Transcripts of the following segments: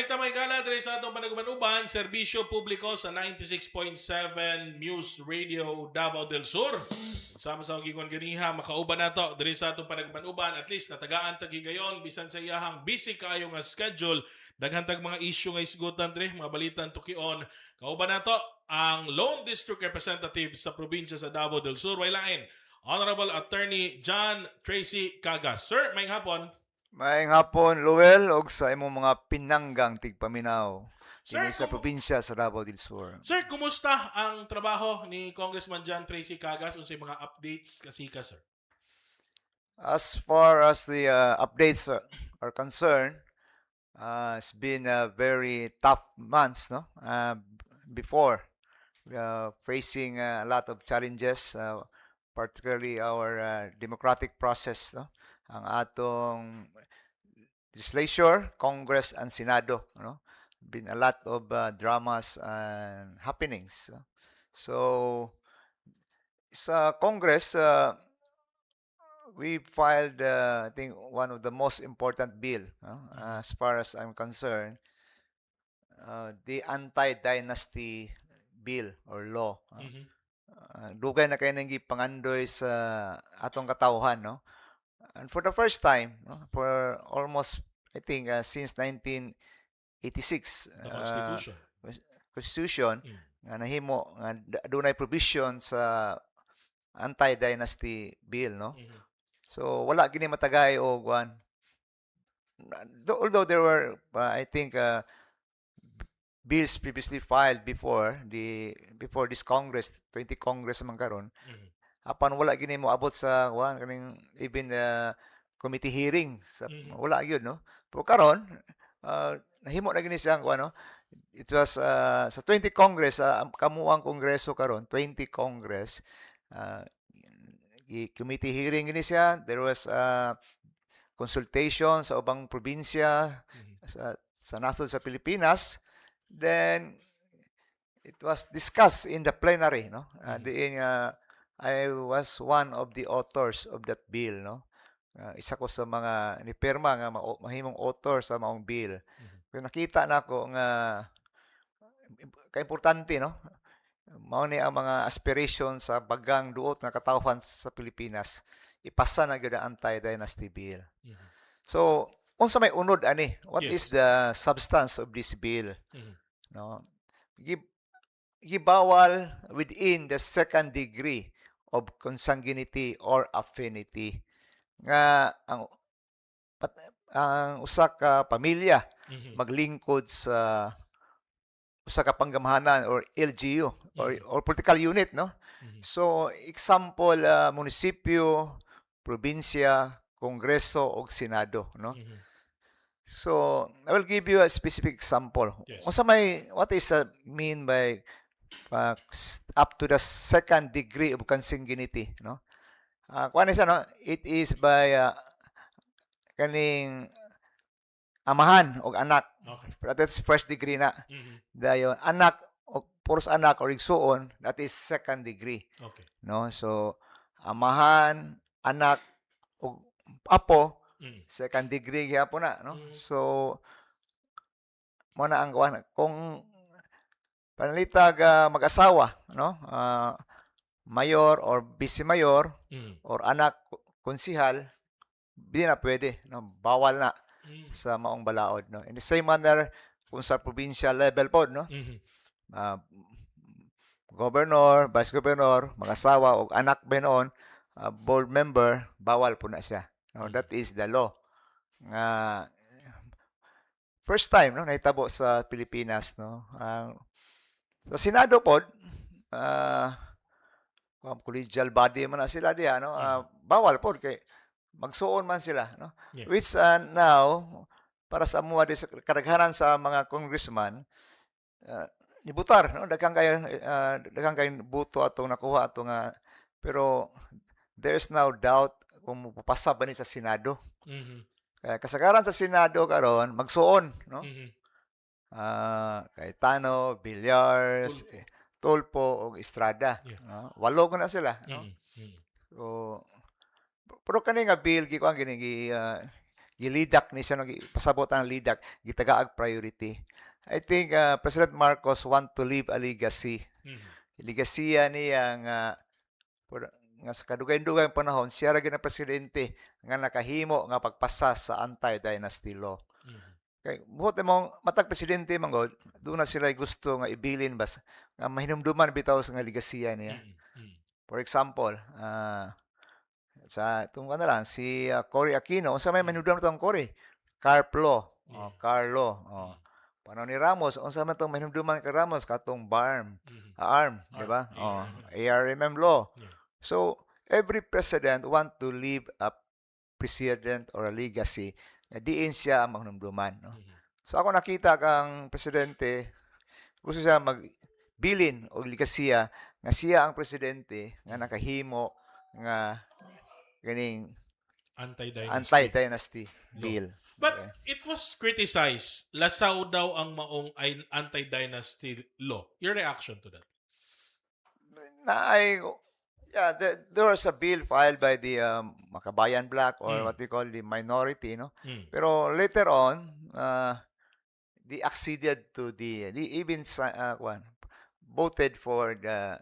Kolekta may gala diri sa atong panagmanuban, serbisyo publiko sa 96.7 Muse Radio Davao del Sur. Sama sa gigon ganiha makauban nato diri sa atong panagmanuban, at least natagaan ta gigayon bisan sa iyahang busy kaayo nga schedule. Daghan tag mga issue nga isgutan diri, mga balitan tukion. Kauban nato ang Lone District Representative sa probinsya sa Davao del Sur, way lain Honorable Attorney John Tracy Cagas. Sir, may hapon. Maayong hapon, Luel, og sa imong mga pinanggang tigpaminaw Sir, kini sa probinsya sa Davao del Sur. Sir, kumusta ang trabaho ni Congressman John Tracy Cagas? Unsay mga updates kasika, sir? As far as the updates are concerned, it's been a very tough months, no? Before facing a lot of challenges, particularly our democratic process, no? Ang atong legislature, Congress, and Senado, no? Been a lot of dramas and happenings. So sa Congress, we filed, I think, one of the most important bill, as far as I'm concerned, the anti-dynasty bill or law. Dugay na kayo nang gipangandoy sa atong katawhan, no? And for the first time, no, for almost, I think, since 1986, The Constitution. Constitution, nga nahimo nga dunay provision sa anti-dynasty bill, no? So wala gini matagay og one. Although there were, I think, bills previously filed before this Congress, 20 Congress man karon, apan wala gini mo abot sa one kaning even committee hearings. Wala gyud, no? Pero karon, nahimo na gini siya ano. It was sa 20 Congress, kamuang Kongreso karon, 20 Congress, committee hearing gini siya. There was consultation sa ubang probinsya, sa nasod sa Pilipinas. Then it was discussed in the plenary, no? I was one of the authors of that bill, no? Isa ko sa mga nipirma nga mahimong author sa maong bill. Pero nakita na ko nga kaimportante, no? Mao ni ang mga aspiration sa bagang duot nga katawhan sa Pilipinas. Ipasa na gyud ang anti-dynasty bill. So, unsa may unod ani? What is the substance of this bill? No? Gibawal within the second degree of consanguinity or affinity nga ang usa ka pamilya maglingkod sa usa ka panggamahanan or LGU or political unit, no? So example, munisipyo, probinsya, kongreso ug senado, no? So I will give you a specific example. What is mean by up to the second degree of consanguinity, no? Kuan siya, no? It is by kaning amahan o anak. Okay. That's first degree na. Dayon anak o puros anak or igsuon, that is second degree. Okay. No? So amahan, anak o apo, second degree gyapon na, no? So mo na ang kuan kung panalitag mag-asawa, no? Mayor or vice mayor or anak konsihal, di na pwede, no? Bawal na sa maong balaod, no? In the same manner kung sa provincial level pod, no? Governor, vice governor, mag-asawa o anak ba noon, board member, bawal po na siya. No? That is the law. First time, no, nahitabo sa Pilipinas, no? Sa Senado pod, collegial body man na sila diya, no? Bawal pod kay magsuon man sila, no? Yeah. Which now para sa mga kadaghanan sa mga congressman nibutar, no? Daghang kay buto atong nakuha ato nga, pero there's now doubt kung mapapasa ba ni sa Senado. Kaya kasagaran sa Senado karon magsuon, no? Cayetano, Villars, Tulfo ug Estrada, no? 8 ko na sila, no? So pero kani nga bill gikuan gini gilidak ni siya pasabot ang lidak gitagaag priority. I think President Marcos want to leave a legacy. Legasiya niya nga sa kadugay-dugay panahon siya ra gyud ang presidente nga nakahimo nga pagpasa sa anti-dynasty law. Kay buot mo matag presidente manggod, doon na sila gusto nga ibilin bas nga mahinumduman bitaw sa nga legasiya niya. For example, sa itong ano lang, si Cory Aquino, unsa may mahinumduman itong Cory? Carplo, Carlo, panahon ni Ramos, unsa man itong mahinumduman kay Ramos, katong ARM, di ba? ARMM law. So, every president want to leave a precedent or a legacy na diin siya ang mahinumduman. No? So, ako nakita kang presidente, gusto siya magbilin o legasiya nga siya ang presidente nga nakahimo nga ganing anti-dynasty bill. But it was criticized. Lasaw daw ang maong anti-dynasty law. Your reaction to that? There was a bill filed by the Makabayan Bloc or what we call the minority, no? Pero later on, they acceded to they even voted for the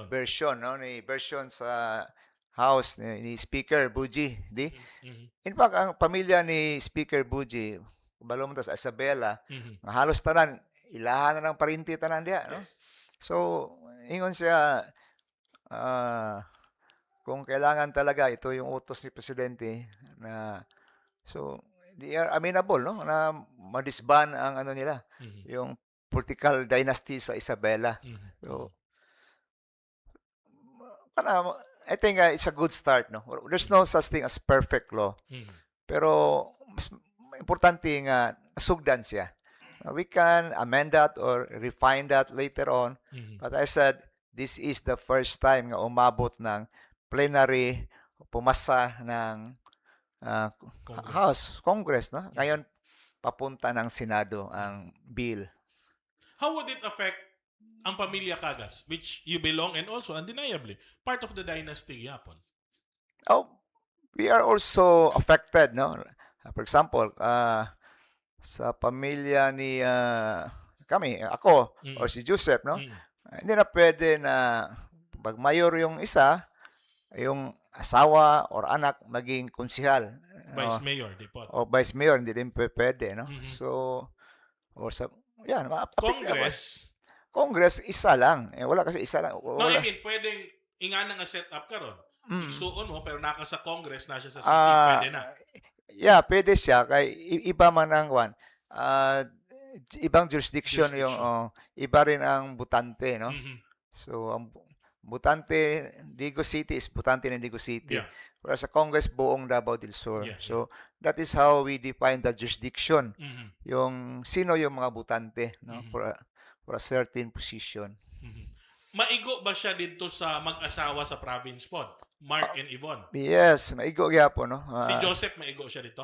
version, no? Ni version sa House ni Speaker Buji, di? In fact, ang pamilya ni Speaker Buji, balo mo sa Isabela, nga halos tanan ilahan na ng parinti tanan diya, no? So, ingon siya kung kailangan talaga ito yung utos ni presidente na so they are amenable, no? Na madisban ang ano nila, yung political dynasty sa Isabela. So, I think it's a good start, no? There's no such thing as perfect law. Pero mas importante nga sugdan siya. We can amend that or refine that later on. But I said this is the first time nga umabot ng plenary, pumasa ng Congress, no? Ngayon papunta ng Senado ang bill. How would it affect ang pamilya Cagas, which you belong and also undeniably part of the dynasty yapon? We are also affected, no? For example, sa pamilya ni ako or si Joseph, no? Hindi na pwede na pag mayor yung isa, yung asawa or anak maging konsihal. Vice mayor, di po. O vice mayor, hindi din pwede, no? So, or sa, yan. Congress, isa lang. Wala kasi isa lang. No, I mean, pwedeng ingana nga set up ka ron. Igsuon mo, pero naka sa Congress na siya sa city, pwede na. Yeah, pwede siya. Kay iba man ang ibang jurisdiction. Yung iba rin ang butante, no? So, ang butante, Digo City is butante ng Digo City. Yeah. Whereas sa Congress, buong Davao del Sur. Yeah, so, that is how we define the jurisdiction. Yung sino yung mga butante, no? For a certain position. Maigo ba siya dito sa mag-asawa sa province pod? Mark and Yvonne? Yes, maigo gyapon, no? Si Joseph maigo siya dito?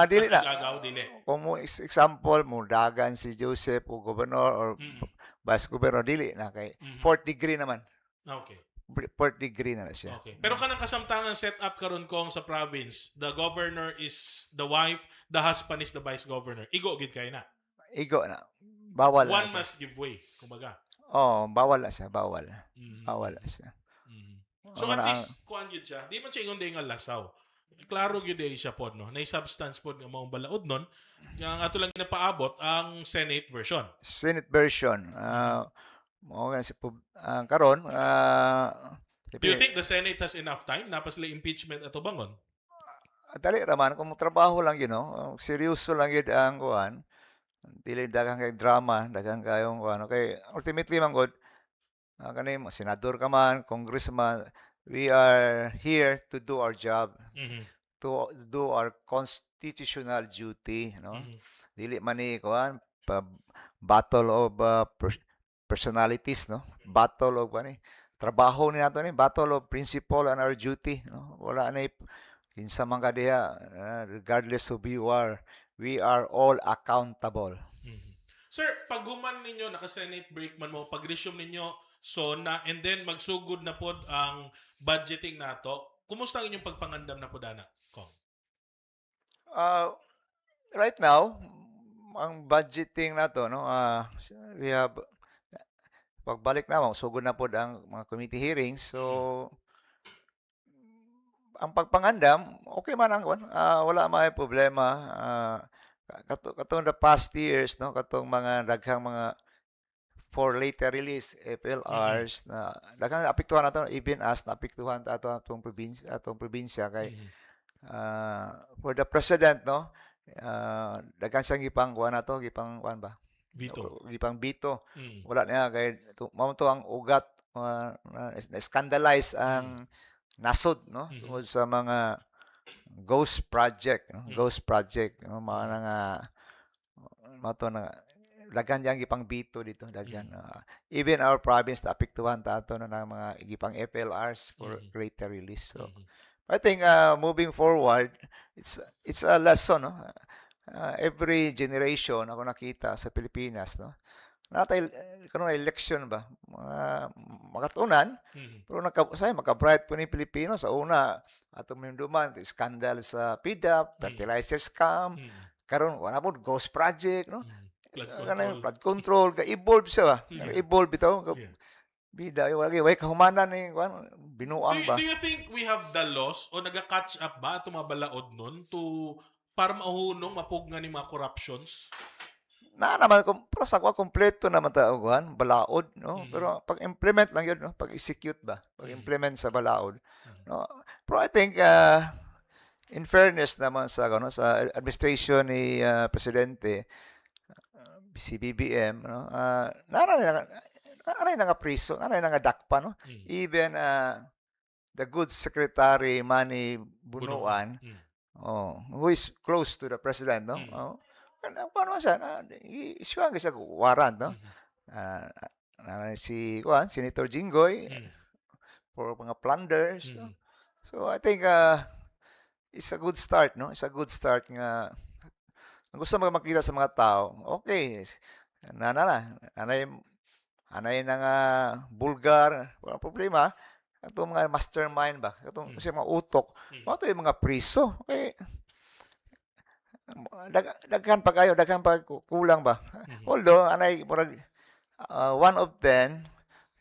Dili na. Dili. Kung mo example mo dagan si Joseph o governor or vice governor dili na kay fourth degree naman. Okay. Fourth degree na siya. Okay. Pero kanang kasamtangan set up karon kong sa province, the governor is the wife, the husband is the vice governor. Igo gid kay na. Igo na. Bawal One na must give way, kumbaga. Bawal na siya, bawal. Bawal na siya. So at least kuan gyud siya. Di man siya ingon nga lasaw. Klaro gyud siya pod, no. Nay substance pod nga maong balaod nun. Yang ato lang ginapaabot ang Senate version. Senate version. Mao nga si karon Do you think the Senate has enough time na pa sila impeachment ato bangon? Dali raman kung trabaho lang yun, no. Seryoso lang yun ang kuan. Dili daghang kay drama, daghang kayong ano kay ultimately man god kanay senador ka man, congressman, we are here to do our job, to do our constitutional duty, no? Dili man ni kuan battle of personalities, no? Battle of ani trabaho ni nato ni battle of principle and our duty, no? Wala na kinsa man ka diha, regardless of who you are. We are all accountable. Sir, pag human ninyo, naka-Senate break man mo, pag-resume ninyo, so na, and then magsugod na pod ang budgeting nato, kumusta ang inyong pagpangandam na po dana, Kong? Uh, right now, ang budgeting na to, no, we have, pagbalik na, sugod na po ang mga committee hearings. So, ang pagpangandam, okay man ang wala may problema. Katong the past years, no, katong mga daghang mga for later release FLRs na daghang apektuhan nato, even as naapektuhan ato atong probinsya kay for the president, no, daghan siyang gipang kuha nato, gipang kuan ba, Vito. gipang bito. Wala niya kay mao to ang ugat na scandalize ang nasod, no, tungod sa mga ghost project, no? Ghost project, no? Mga nga mato na daghan yang gipang bito dito, daghan. Even our province naapektuhan ta ato na ng mga gipang FLRs for greater release. So I think moving forward, it's a lesson, no? Every generation ako nakita sa Pilipinas, no? Natay karon election ba? Makatunan, pero maka-bright po ni Pilipino sa una atong minduman scandal sa PDAP, fertilizer scam, karon wala po ghost project, no? Flood control, ka-evolve siya ba? Evolve bitaw. Bida, way kahumanan ni binuang ba? Do you think we have the loss o naga-catch up ba itong mga balaod nun to para mahunong mapugna ni mga corruptions? Na naman, pero sa kompleto naman tauhan, balaod, no? Pero pag-implement lang yun, no? Pag-execute ba? Pag-implement sa balaod, no? Pero I think, in fairness naman sa administration ni Presidente, si BBM, no? Anay nga priso, anay nga dakpa, no? Even the good secretary Manny Bunuan, who is close to the president, no? Paano siya? Isipang siya warrant, no? Si Senator Jinggoy for mga plunders, no? So I think it's a good start, no? It's a good start nga ang gusto mo makita sa mga tao. Okay. Anay na nga bulgar, walang problema. Ito mga mastermind ba? Ito kasi mga utok. Ito yung mga priso. Okay. Daghan pa kayo, daghan pa kulang ba? Although, one of them,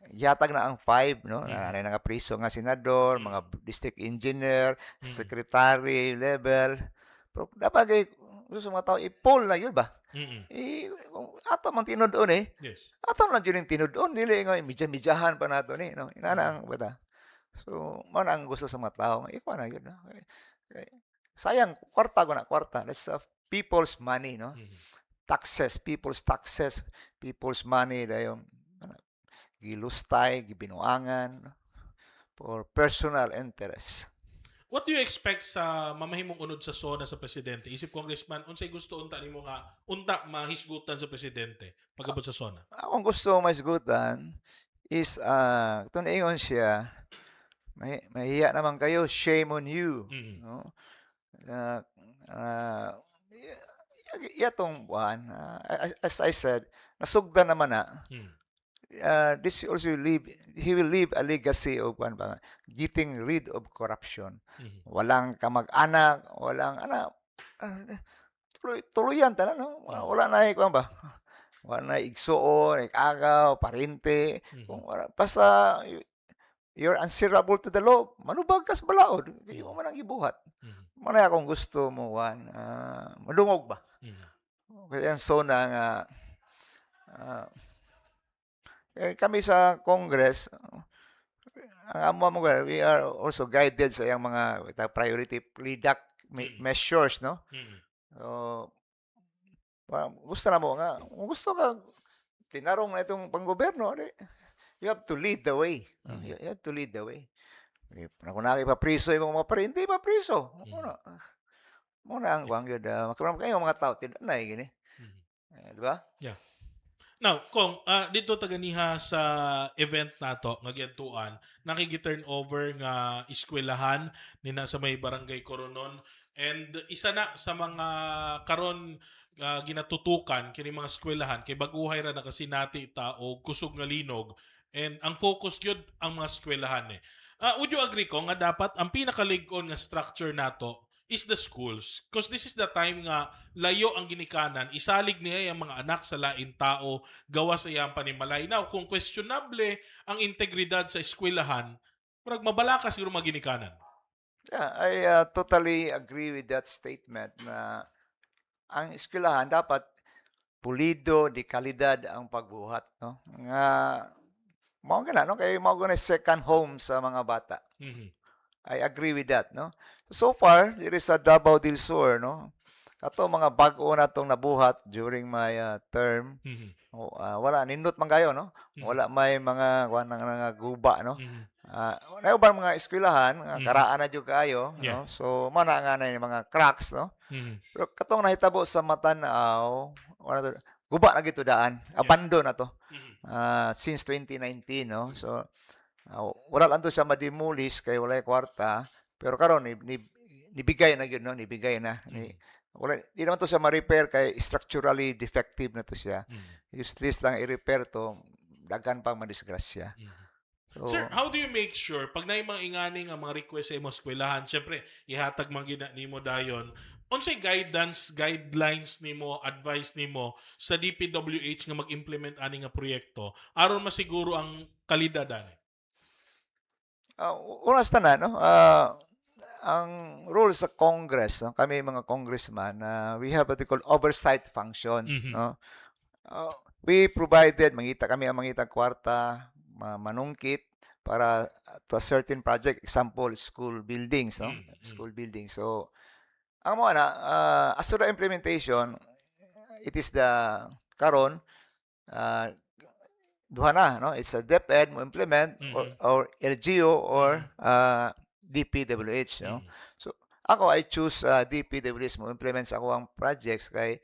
yatag na ang 5, no? Anay na nga priso nga senador, mga district engineer, secretary level. Pero dapat gusto mga tao, i-poll na yun ba? Ato man tinudon Yes. Ato lang yun yung tinudon. Dili nga, midya-midyahan pa nato ni. No? Inana ang bata. So, man ang gusto sa mga tao. Ikaw na yun. No? Okay. Sayang, kwarta ko na, kwarta. That's people's money, no? Taxes, people's taxes, people's money. Dayon, gilustay, gibinuangan, for personal interest. What do you expect sa mamahimong unod sa SONA sa presidente? Isip Congressman, unsay gusto unta nimo nga unta mahisgutan sa presidente pagabot sa SONA? Akong gusto mahisgutan is kung naingon siya, mahiya naman kayo, shame on you. No? Yatong buwan, as I said, nasugdan naman na. This also he will leave a legacy of getting rid of corruption. Walang kamag-anak, walang tuluyan tanan, no? Wala na ba? Wala na igsuon, agaw, parente. Kung wala, basta you're answerable to the law, manubag kas balaod, kayo man ang ibuhat. Manay akong gusto mo madungog ba? Kaya so na nga kami sa Congress, ang amo mo, we are also guided sa yung mga priority measures, no? So, gusto na mo nga, gusto ka tinarong na itong panggoberno, you have to lead the way. You have to lead the way. Kung nakipapriso yung mga parin, hindi papriso. Muna ang kuwang yun. Makaroon kayo mga tao, tinanay, gini. Diba? Yeah. Now, Kong, dito taganiha sa event nato nga giadtuan, nakigi-turn over nga eskwelahan nina sa may barangay Coronon, and isa na sa mga karon ginatutukan kini mga eskwelahan kay baguhay ra na kasi nati ta og kusog nga linog, and ang focus gyud ang mga eskwelahan Would you agree ko nga dapat ang pinakalig-on nga structure nato is the schools? Because this is the time nga layo ang ginikanan, isalig niya yung mga anak sa lain tao, gawa sa iyang panimalay. Now, kung questionable ang integridad sa eskwelahan, murag mabala ka siguro mga ginikanan. Yeah, I totally agree with that statement na ang eskwelahan dapat pulido, di kalidad ang pagbuhat, no? Nga mao gana no kay mao gana second home sa mga bata. Mhm. I agree with that, no? So far, there is a Davao del Sur, no? Kato mga bag-o na tong nabuhat during my term. Mhm. Wala nindot man kayo, no? Mhm. Wala may mga kuan nga guba, no? Mhm. Wala ba mga eskwelahan nga Mhm. karaan na jud kayo, Yeah. no? So mana nga na yung mga cracks, no? Mhm. Pero katong nahitabo sa Matanaw, wala to, guba na gito daan. Yeah. Abandon na to. Mhm. Since 2019, no? So wala lang to siya mademolish kay walay kwarta, pero karon nibigay na gyud, no? Nibigay na. Wala di naman to siya ma-repair kay structurally defective na to siya. Mhm. Useless lang i-repair to, daghan pang madisgrasya. Mhm. So, Sir, how do you make sure pag na mga ingani nga mga request sa imong eskwelahan, syempre ihatag man gina nimo dayon, unsay guidelines nimo, advice nimo sa DPWH nga mag-implement ani nga proyekto aron masiguro ang kalidad ani? una sa tanan, no? Ang role sa Congress, no? Kami mga congressman, we have what we call oversight function, Mhm. no? We provided, kami ang mangita kwarta, manungkit para to a certain project, example, school buildings, no? School buildings. So, ang mga na, as to the implementation, it is the karon, duha na, no? It's a DepEd mo implement or LGU or DPWH, no? Mhm. So, ako I choose DPWH mo implement sa ako ang projects kay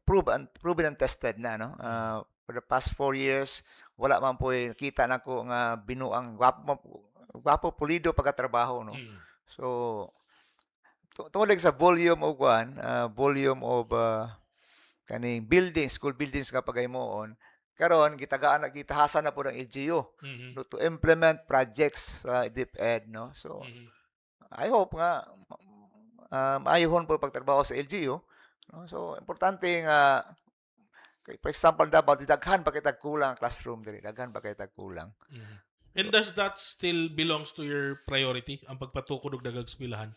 proven and tested na, no? For the past 4 years, wala man po kita na ko nga binuang gwapo pulido pagkatrabaho, no? Mhm. So, tungod sa volume of volume of kaning building, school buildings nga pagaymoon, karon gitahasan na po ng LGU Mhm. no, to implement projects sa DepEd, no? So, Mhm. I hope nga maayuhon po pagtrabaho sa LGU, no? So, importante nga for example, Davao, daghan pa kay kulang classroom diri, daghan pa kay kulang. Mhm. And does that still belongs to your priority ang pagpatukod og daghang eskwelahan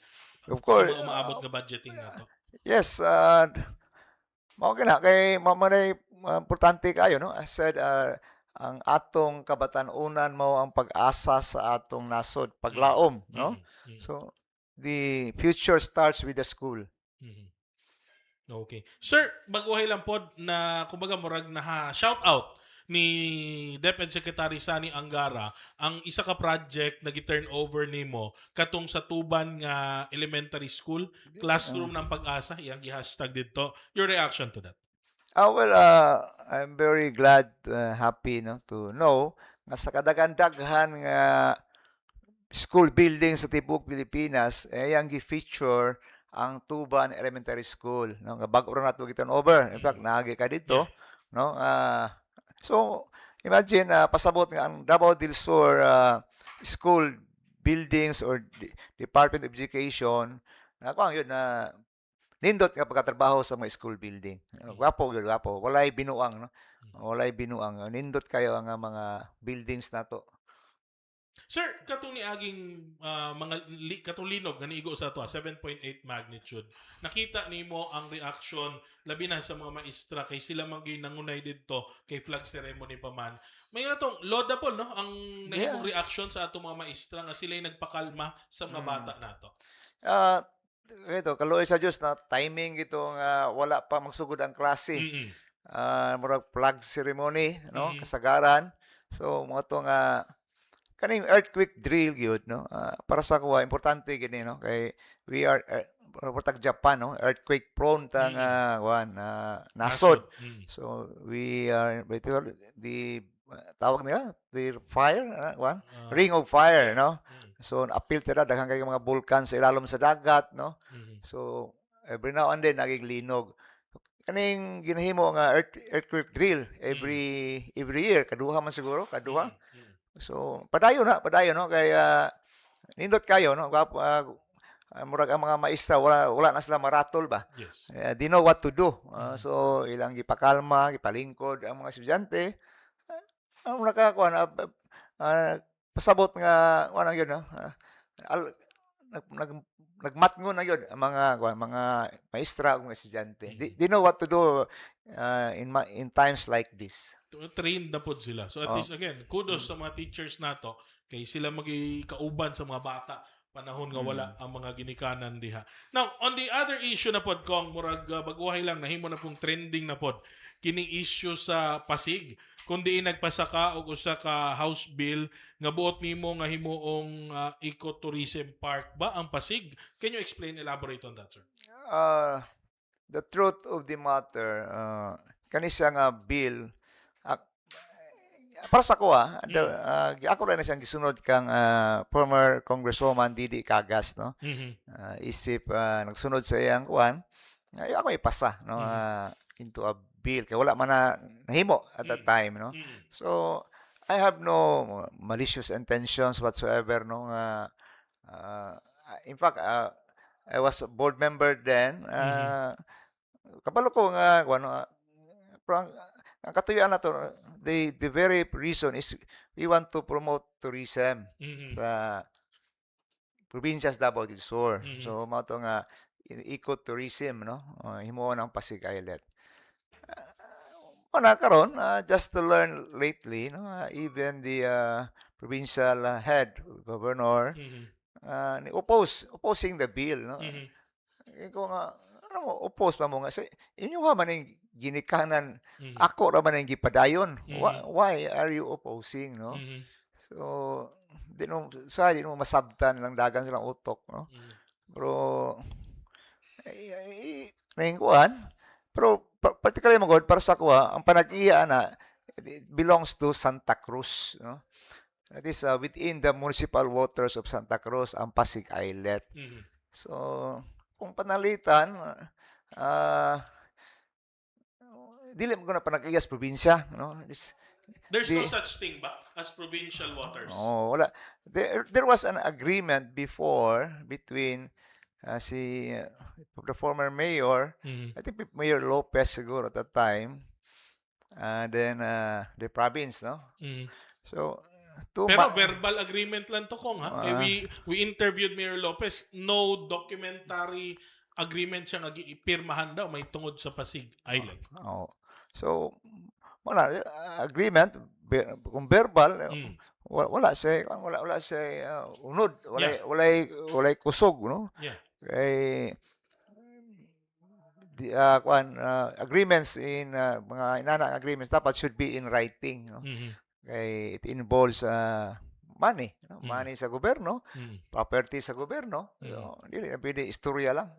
Of sa course, mga umaabot nga budgeting nato? yes, mao gina kay mamanay importante kayo, no? I said ang atong kabatan-unan mao ang pag-asa sa atong nasod, paglaom, no? Mhm. Mhm. So the future starts with the school. Mhm. Okay. Sir, baguhay lang pod na kumbaga murag na shout out ni DepEd Secretary Sani Angara ang isa ka project na gi-turn over nimo katong sa Tuban nga elementary school classroom ng pag-asa iyang gi-hashtag dito. Your reaction to that? Well, I'm very glad, happy, no, to know nga sa kadaghan-daghan nga school building sa tibuok Pilipinas, yang gi-feature ang Tuban Elementary School, no? Nga bag-o ra nato gitan over. In fact, naagi ka dito, no? So imagine pasabot nga ang Davao del Sur school buildings or Department of Education na kuang yun na nindot nga pagkatrabaho sa mga school building. Gwapo gyud, gwapo. Walay binuang, no? Walay binuang. Nindot kayo ang mga buildings nato. Sir, katong ni aging katong linog nga niigo sa ato 7.8 magnitude. Nakita nimo ang reaction labi na sa mga maestra kay sila man gyud nangunay didto kay flag ceremony pa man. May natong laudable no ang nahimong reaction sa ato mga maestra nga sila nagpakalma sa mga bata nato. Ito, kaluoy sa Dios na timing ito nga wala pa magsugod ang klase. Mm. Murag flag ceremony, no? Mhm. Kasagaran. So, mga to nga kaning earthquake drill gyud, no? Para sa kuha importante gini, no? Kay we are portag Japan, no? Earthquake prone ta nga nasod. Mm. So we are the tawag nila the fire, ring of fire, no? So appeal tira daghang kay mga bulkan sa ilalom sa dagat, no? Mhm. So every now and then naging linog. Kaning ginahimo nga earthquake drill every year, kaduha man siguro, kaduha. Mhm. So, padayon no? Kay nindot kayo, no? Murag ang mga maestra, wala na sila maratol ba? Yes. They know what to do. Mhm. So, ilang gipakalma, gipalingkod ang mga estudyante. Ang nakakuha na, pasabot nga, wala yun, no? Al, nag, nag, nagmatngon na yun ang mga maestra o mga estudyante. They know what to do in times like this. Trained na pod sila. So at Oh. least again, kudos sa mga teachers nato kay sila magikauban sa mga bata panahon nga wala ang mga ginikanan diha. Now, on the other issue na pod kong murag baguhay lang nahimo na pong trending na pod kining issue sa Pasig kundi nagpasa ka og usa ka house bill nga buot nimo nga himuong ecotourism park ba ang Pasig? Can you explain, elaborate on that, sir? The truth of the matter, kani siya nga bill, ah, para sa ko ako rin na siyang gisunod kang former Congresswoman Didi Cagas, no? Isip nagsunod sa iyang kuan, ako ipasa, no? Into a bill kay wala man na nahimo at that time, no? So I have no malicious intentions whatsoever, no? In fact, I was a board member then. Kabalo ko nga ano, pero ang katuyuan na to, the very reason is we want to promote tourism sa probinsya sa Davao del Sur. So mao to nga ecotourism, no? Himuon ang Pasig Islet. Una karon, just to learn lately, no? Even the provincial head governor opposing the bill, no? Iko nga ano mo oppose pa mo nga say inyo man ang ginikanan ako ra man ang gipadayon. Why are you opposing, no? So di no masabtan lang dagan silang utok, no? Pero kuan pero particularly mo para sa kuha ang panag-iya na it belongs to Santa Cruz, no? That is within the municipal waters of Santa Cruz ang Pasig Islet. So kung panalitan, dili mo na panag-iya sa probinsya, no? There's no such thing ba as provincial waters? Oh, wala. There was an agreement before between the former mayor, I think Mayor Lopez siguro at that time, then the province, no? So, pero verbal agreement lang to kong ha. We interviewed Mayor Lopez, no documentary agreement siya nga giipirmahan daw may tungod sa Pasig Island. So, wala agreement kung verbal wala siya unod, walay kusog, no? Kay agreements in mga inana agreements dapat should be in writing, no? Kay it involves money, no? Money sa gobyerno, property sa gobyerno. Dili na pwede istorya lang.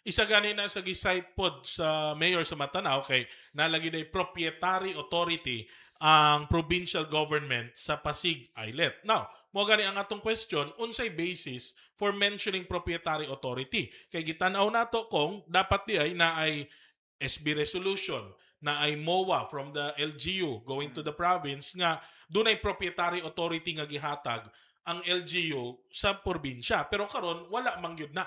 Isa gani na sa gisite pod sa mayor sa Matanao kay nalagi na proprietary authority ang provincial government sa Pasig Islet. Now, mo gani ang atong question, unsay basis for mentioning proprietary authority? Kay gitan-aw nato kung dapat di ay na ay SB resolution, na ay MOA from the LGU going to the province nga dunay proprietary authority nga gihatag ang LGU sa probinsya. Pero karon wala man gyud na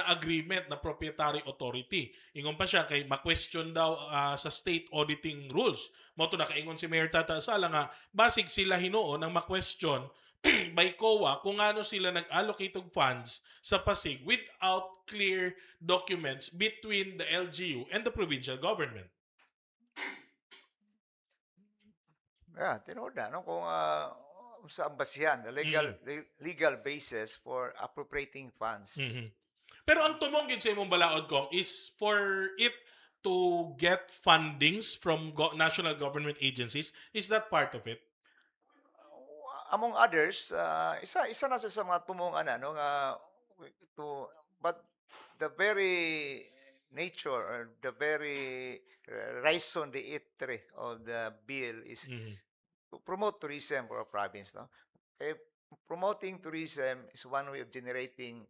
agreement na proprietary authority. Ingon pa siya kay ma-question daw sa state auditing rules. Mo to nakaingon si Mayor Tata Sala nga basig sila hinuon ang ma-question by COA kung ano sila nag-allocate og funds sa Pasig without clear documents between the LGU and the provincial government. Tinood na, no? Kung sa basihan, the legal basis for appropriating funds. Pero ang tumong gid sa imong balaod kong is for it to get fundings from national government agencies. Is that part of it? Among others, isa na sa mga tumong no, but the very nature or the very raison d'etre of the bill is to promote tourism for a province, no? Promoting tourism is one way of generating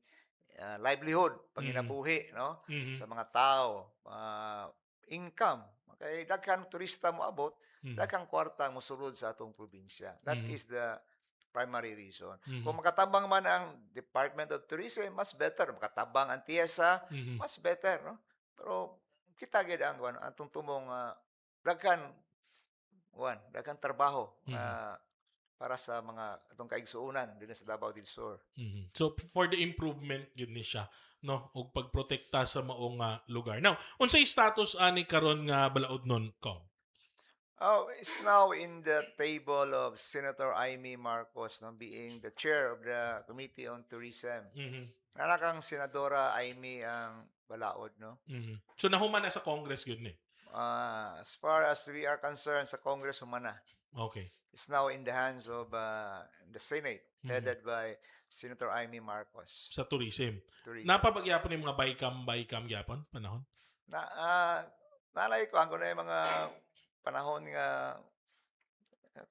livelihood, panginabuhi, no? Sa mga tao, income. Kay daghang turista mo abot, daghang kwarta mo sulod sa atong probinsya. That is the primary reason. Mhm. Kung makatabang man ang Department of Tourism, mas better. Makatabang ang TIESA, Mhm. mas better, no? Pero kita gid ang kuan atong tumong daghan daghang trabaho Mhm. para sa mga atong kaigsuonan dinhi sa Davao del Sur. Mhm. So for the improvement gid ni siya, no, og pagprotekta sa maong lugar. Now, unsay status ani karon nga balaod nun, Kong? Oh, it's now in the table of Senator Amy Marcos, no, being the chair of the Committee on Tourism. Mhm. Nanakang Senadora Amy ang balaod, no? Mhm. So nahuman na sa Congress gid ni. As far as we are concerned sa Congress humana, Okay. it's now in the hands of the Senate, Mhm. headed by Senator Amy Marcos. Sa tourism. Tourism. Napapagyapon yung mga bycam gyapon panahon. Na, nalay ko ang yung mga panahon nga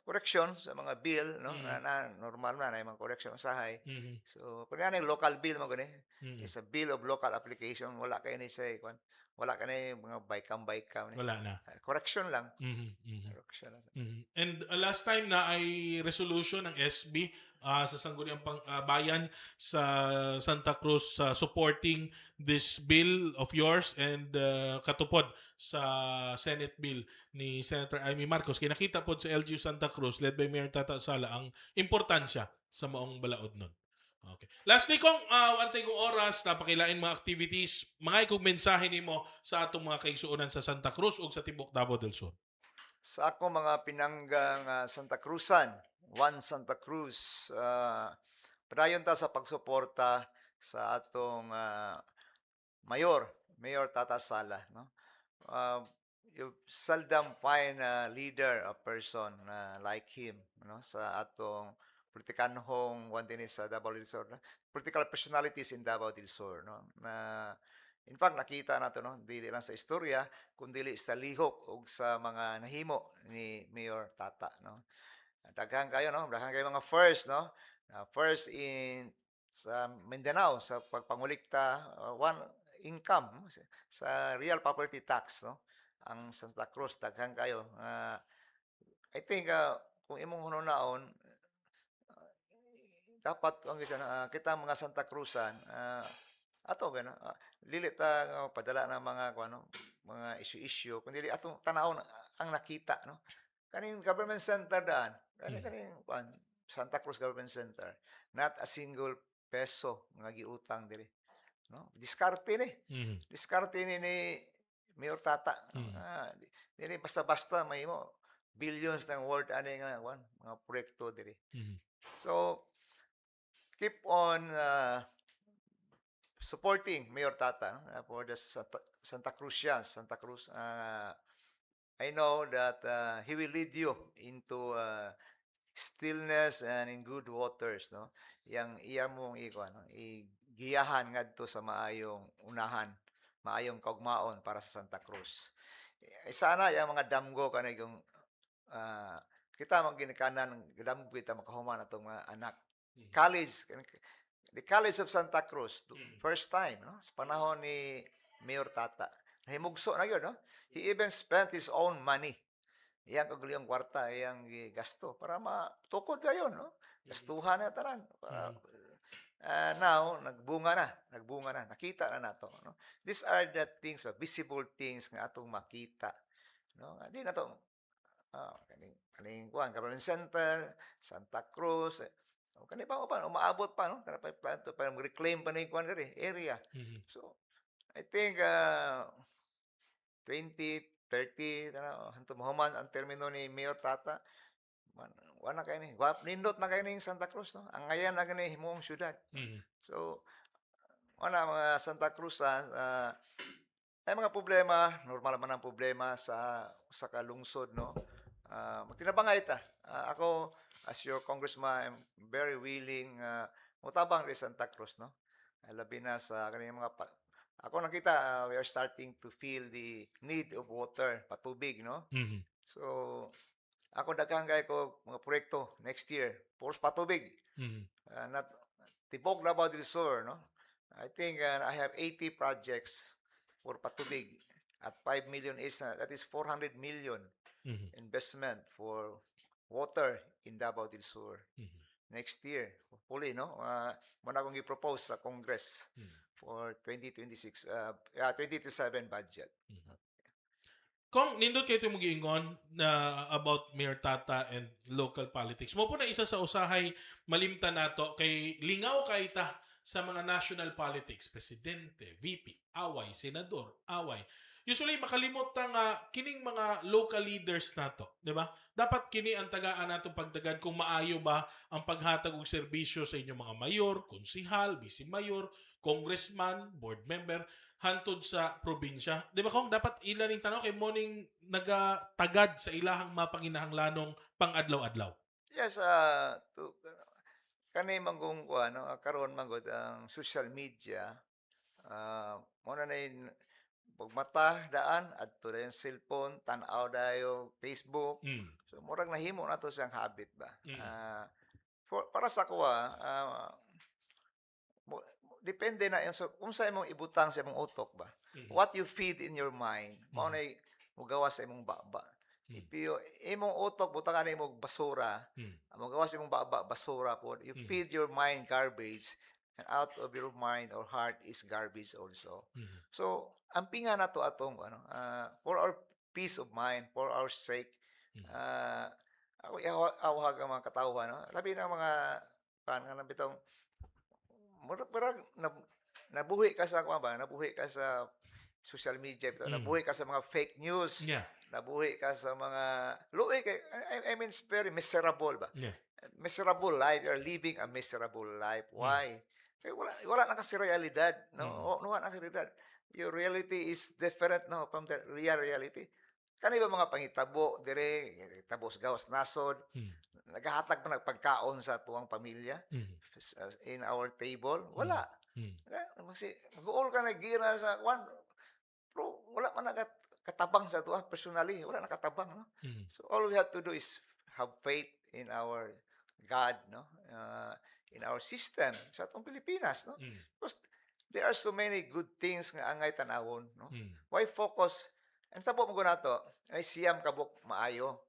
correction sa mga bill, no? Mhm. Normal na yung mga correction usahay. Mhm. So, kung yan yung local bill mo gani, Mhm. is a bill of local application, wala kayo ni say, wala ka na yung mga bycam ni. Wala na. Correction lang. Mhm. Mhm. Correction lang. Mhm. And last time na ay resolution ng SB sa Sangguniang Bayan sa Santa Cruz supporting this bill of yours and katupod sa Senate bill ni Senator Amy Marcos. Kaya nakita po sa LGU Santa Cruz led by Mayor Tata Sala ang importansya sa maong balaod nun. Okay. Lastly kong wantay kong oras napakilain mga activities, mga ikong mensahe nimo sa atong mga kaigsuonan sa Santa Cruz ug sa tibok Davao del Sur. Sa ako mga pinanggang Santa Cruzan, One Santa Cruz, padayon ta sa pagsuporta sa atong Mayor Tata Sala, no? Uh, you seldom find a leader, a person like him, no? Sa atong politikanhong one din sa Davao del Sur, no? Political personalities in Davao del Sur, no? Na in fact nakita nato, no, dili lang sa istorya kundi sa lihok ug sa mga nahimo ni Mayor Tata, no. Daghan kayo, no, daghan kayo mga first, no. First in sa Mindanao sa pagpangulikta one income, no? Sa real property tax, no. Ang Santa Cruz daghan kayo I think kung imong hunaon dapat ang kita mga Santa Cruzan ato gana dili ta padala ng mga kuno mga issue kundi atong tanawon ang nakita, no, kaning government center daan Mhm. kaning kuan Santa Cruz Government Center, not a single peso nga giutang diri, no, Mhm. diskarte ni Mayor Tata, no? Mhm. Dili basta-basta mahimo billions ng worth ani nga kuan mga proyekto diri. Mhm. So keep on supporting Mayor Tata, no, for the Santa Cruzians, Santa Cruz. I know that he will lead you into stillness and in good waters, no. Yang iya mong no, igiyahan ngadto sa maayong unahan, maayong kaugmaon para sa Santa Cruz. Sana yang mga damgo kanay yung kita mang ginikanan damgo kita makahuman atong mga anak. Mhm. College, the College of Santa Cruz, Mhm. first time, no? Sa panahon ni Mayor Tata. Nahimugso na yun, no? He even spent his own money. Iyang kaguliyang kwarta, iyang gasto para matukod na yun, no? Gastuhan na tanan. Mhm. Now, nagbunga na, nakita na nato, no? These are the things, visible things nga atong makita, no? Di na to, kaning kuan government center, Santa Cruz, kani pa umaabot pa, no, kana pa reclaim pa ni kuan diri area. Mhm. So I think 2030 na hantud mahuman ang termino ni Mayor Tata, wala kay ni nindot na kay ni Santa Cruz, no, ang ngayan na gani himuong syudad. Mhm. So wala mga Santa Cruz ay mga problema, normal man ang problema sa kalungsod, no. Magtinabangay ta. Ako as your congressman, I'm very willing mutabang ri Santa Cruz, no. Labi na sa kaning mga ako nakita we are starting to feel the need of water, patubig, no. Mhm. So ako daghang kay ko mga proyekto next year, puros patubig. Mhm. Not Tibok Davao del Sur, no? I think I have 80 projects for patubig at 5 million is that is 400 million Mhm. investment for water in Davao del Sur. Mhm. next year. Hopefully, no? Muna akong i-propose sa Congress Mm. for 2026, 2027 budget. Kung nindot kayo ito mag-iingon na about Mayor Tata and local politics, mo po na isa sa usahay malimta nato kay lingaw kay ta sa mga national politics, presidente, VP, away, senador, away. Usually makalimot ta nga kining mga local leaders nato, di ba? Dapat kini ang tagaan nato pagdagad kung maayo ba ang paghatag og serbisyo sa inyong mga mayor, konsihal, vice mayor, congressman, board member hantod sa probinsya. Di ba kung dapat ilan ning tanong kay morning nagatagad sa ilahang mapanginahanglanong pang-adlaw-adlaw. Yes, kani manggong ano, karon manggod ang social media, mo na pagmata daan adto na yung cellphone, tan-aw dayo Facebook. Mm. So murag nahimo na to siyang habit ba. Mm. Para sa kuha, depende na yung kung sa imong ibutang sa imong utok ba. Mm. What you feed in your mind, mao na mugawas sa imong baba. If you imong utok butangan na imong basura, mugawas sa imong baba basura po. You feed your mind garbage, and out of your mind or heart is garbage also. So ang pinga na to atong ano, for our peace of mind, for our sake, ako awag ang mga katawhan, no? Labi na mga nga bitong murag nabuhi ka sa ba, nabuhi ka sa social media, nabuhi ka sa mga fake news, Yeah. nabuhi ka sa mga luwi kay I mean it's very miserable ba. Yeah. Miserable life, you're living a miserable life. Why? Kaya wala na kasi realidad, no? Wala na kasi realidad. Your reality is different, no, from the real reality. Kani ba mga pangitabo dire, tabos gawas nasod, nagahatag pa nagpagkaon sa tuwang pamilya in our table? Wala. Kasi mag-uol ka na gira sa kwan, pero wala man nakatabang sa tuwa personally, wala nakatabang, no? So all we have to do is have faith in our God, no? In our system sa atong Pilipinas, no? Because there are so many good things nga angay tanawon, no? Why focus? And tabo mo nato, ay siyam kabuk maayo.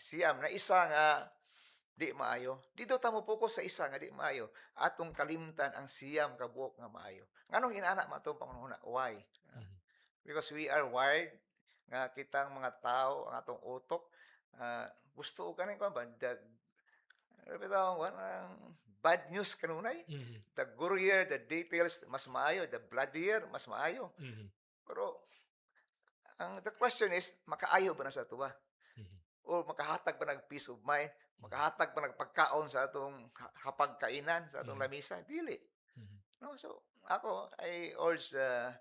Siyam na isa nga di maayo. Dito ta mo focus sa isa nga di maayo. Atong kalimtan ang siyam kabuk nga maayo. Nganong inaana man atong pangunahuna? Why? Because we are wired nga kitang mga tao ang atong utok gusto ka ning ba bad news kanunay. The gorier the details mas maayo, the bloodier mas maayo. Pero the question is makaayo ba na sa tuwa? O makahatag ba ng peace of mind? Makahatag ba ng pagkaon sa atong hapagkainan sa atong lamisa? Dili. No, so ako I urge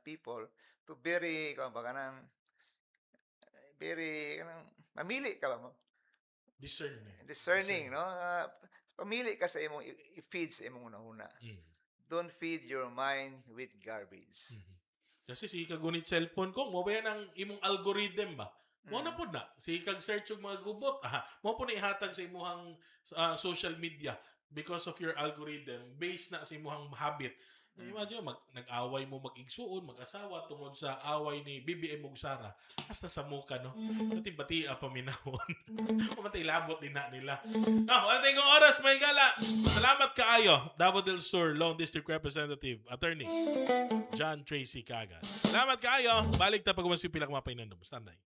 people to very mamili ka ba mo? Discerning, no? Pamili ka sa imong i-feed sa imong una-una. Don't feed your mind with garbage. Kasi si kagunit cellphone ko, mo ba yan ang imong algorithm ba? Mo na po na. Si kag search yung mga gubot, mo po na ihatag sa imong social media because of your algorithm based na sa imong habit. Imagine, nag-away mo mag-igsuon, mag-asawa tungod sa away ni BBM ug Sara. Hasta sa muka, no? Pati paminahon. Umatay labot din na nila. Wala tayong oras, may gala. Salamat kaayo, Davao del Sur, Long District Representative, Attorney John Tracy Cagas. Salamat kaayo. Balik ta pag umasipila kumapay na. Standay.